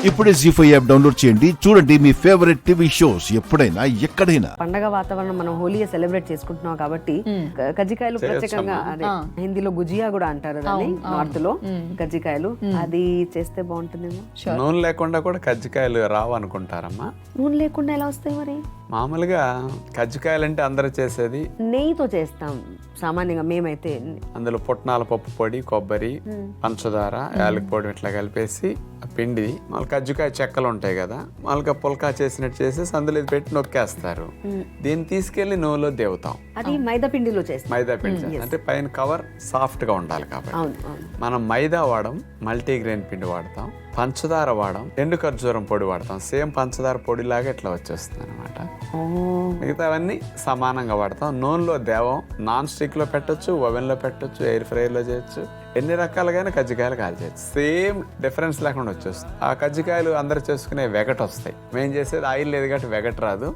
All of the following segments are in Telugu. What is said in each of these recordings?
ఇప్పుడే జీ5 యాప్ డౌన్లోడ్ చేయండి. చూడండి మీ ఫేవరెట్ టీవీ షోస్ ఎప్పుడైనా ఎక్కడైనా. పండగ వాతావరణం మనం హోలీ సెలబ్రేట్ చేసుకుంటున్నాం కాబట్టి కజ్జికాయలు ప్రత్యేకంగా అదే హిందీలో గుజియా కూడా అంటారు దాన్ని, నార్త్ లో కజ్జికాయలు అది చేస్తే బాగుంటుందేమో. నూనె లేకుండా కూడా కజ్జికాయలు రావు అనుకుంటారమ్మా. నూనె లేకుండా ఎలా వస్తాయి మరి? మామూలుగా కజ్జికాయలు అంటే అందరూ చేసేది నెయ్యితో చేస్తాం సామాన్యంగా మేమైతే. అందులో పుట్నాల పప్పు పొడి, కొబ్బరి, పంచదార, యాలకి పొడి ఇట్లా కలిపేసి ఆ పిండి మళ్ళీ కజ్జికాయ చెక్కలు ఉంటాయి కదా, మళ్ళీ పుల్కా చేసినట్టు చేసేసి అందులో ఇది పెట్టి నొక్కేస్తారు. దీన్ని తీసుకెళ్లి నూనెలో దేవుతాం. అది మైదా పిండిలో చేస్తాం. మైదా పిండి అంటే పైన కవర్ సాఫ్ట్ గా ఉండాలి కాబట్టి. మనం మైదా వాడడం, మల్టీగ్రెయిన్ పిండి వాడతాం, పంచదార వాడడం, ఎండు ఖర్జూరం పొడి వాడతాం. సేమ్ పంచదార పొడిలాగా ఇట్లా వచ్చేస్తుంది అనమాట. మిగతావన్నీ సమానంగా వాడతాం. నూనెలో దేవం, నాన్ స్టిక్ లో పెట్టొచ్చు, ఓవెన్ లో పెట్టొచ్చు, ఎయిర్ ఫ్రైర్ లో చేయొచ్చు, ఎన్ని రకాలుగానే కజ్జికాయలు కాల్చేయచ్చు. సేమ్ డిఫరెన్స్ లేకుండా వచ్చేస్తుంది. ఆ కజ్జికాయలు అందరు చేసుకునే వెగట్ వస్తాయి. మేము చేసేది ఆయిల్ లేదు కాబట్టి వెగట్ రాదు,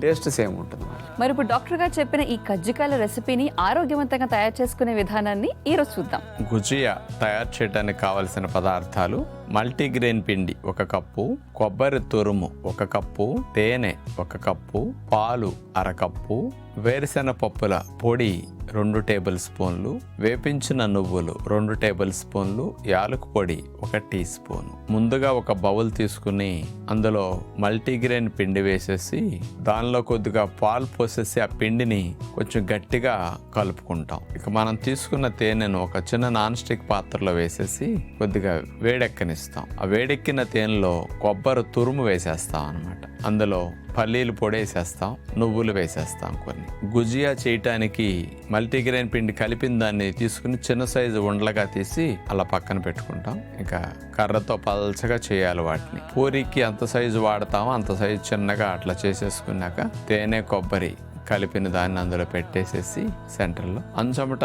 టేస్ట్ సేమ్ ఉంటుంది. మరి ఇప్పుడు డాక్టర్ గారు చెప్పిన ఈ కజ్జికాయల రెసిపీని ఆరోగ్యవంతంగా తయారు చేసుకునే విధానాన్ని ఈ రోజు చూద్దాం. గుజియా తయారు చేయడానికి కావలసిన పదార్థాలు: మల్టీగ్రెయిన్ పిండి 1 కప్పు, కొబ్బరి తురుము 1 కప్పు, తేనె 1 కప్పు, పాలు 1/2 కప్పు, వేరుశెనగ పప్పుల పొడి 2 టేబుల్ స్పూన్లు, వేపించిన నువ్వులు 2 టేబుల్ స్పూన్లు, యాలకు పొడి 1 టీ స్పూన్. ముందుగా ఒక బౌల్ తీసుకుని అందులో మల్టీగ్రెయిన్ పిండి వేసేసి దానిలో కొద్దిగా పాలు పోసేసి ఆ పిండిని కొంచెం గట్టిగా కలుపుకుంటాం. ఇక మనం తీసుకున్న తేనెను ఒక చిన్న నాన్ స్టిక్ పాత్రలో వేసేసి కొద్దిగా వేడెక్కనిస్తాం. ఆ వేడెక్కిన తేనెలో కొబ్బరి తురుము వేసేస్తాం అన్నమాట. అందులో పల్లీలు పొడి వేసేస్తాం, నువ్వులు వేసేస్తాం కొన్ని. గుజియా చేయటానికి మల్టీగ్రెయిన్ పిండి కలిపిన దాన్ని తీసుకుని చిన్న సైజు ఉండలుగా తీసి అలా పక్కన పెట్టుకుంటాం. ఇంకా కర్రతో పల్చగా చేయాలి వాటిని. పూరికి ఎంత సైజు వాడతామో అంత సైజు చిన్నగా అట్లా చేసేసుకున్నాక తేనె, కొబ్బరి కలిపిన దాన్ని అందులో పెట్టేసేసి సెంటర్లో అంచమట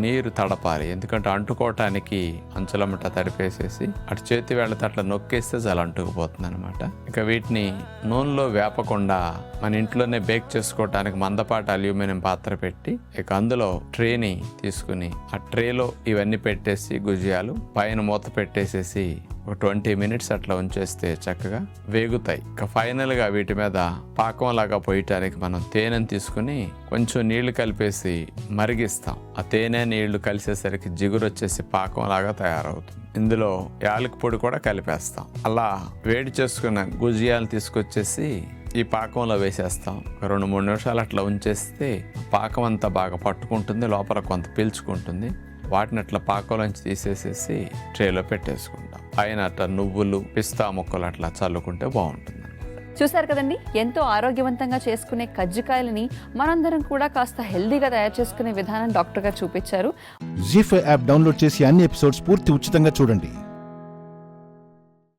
నీరు తడపాలి. ఎందుకంటే అంటుకోవటానికి అంచులమట తడిపేసేసి అటు చేతి వేళ్ళతో అట్లా నొక్కేస్తే చాలా అంటుకుపోతుంది అనమాట. ఇక వీటిని నూనెలో వేపకుండా మన ఇంట్లోనే బేక్ చేసుకోవటానికి మందపాటి అల్యూమినియం పాత్ర పెట్టి ఇక అందులో ట్రేని తీసుకుని ఆ ట్రేలో ఇవన్నీ పెట్టేసి గుజియాలు పైన మూత పెట్టేసేసి ఒక 20 మినిట్స్ అట్లా ఉంచేస్తే చక్కగా వేగుతాయి. ఇక ఫైనల్గా వీటి మీద పాకం లాగా పోయటానికి మనం తేనెను తీసుకుని కొంచెం నీళ్లు కలిపేసి మరిగిస్తాం. ఆ తేనె నీళ్లు కలిసేసరికి జిగురు వచ్చేసి పాకం లాగా తయారవుతుంది. ఇందులో యాలకి పొడి కూడా కలిపేస్తాం. అలా వేడి చేసుకున్న గుజియాలు తీసుకొచ్చేసి ఈ పాకంలో వేసేస్తాం. ఒక 2-3 నిమిషాలు అట్లా ఉంచేస్తే పాకం అంతా బాగా పట్టుకుంటుంది, లోపల కొంత పీల్చుకుంటుంది. వాటిని అట్లా పాకంలోంచి తీసేసేసి ట్రేలో పెట్టేసుకుంటాం. పైన అట్లా నువ్వులు, పిస్తా ముక్కలు అట్లా చల్లుకుంటే బాగుంటుంది. చూసారు కదండి, ఎంతో ఆరోగ్యవంతంగా చేసుకునే కజ్జికాయలని మనందరం కూడా కాస్త హెల్దీగా తయారు చేసుకునే విధానం డాక్టర్ గారు చూపించారు. జీ5 యాప్ డౌన్లోడ్ చేసి అన్ని ఎపిసోడ్స్ పూర్తి ఉచితంగా చూడండి.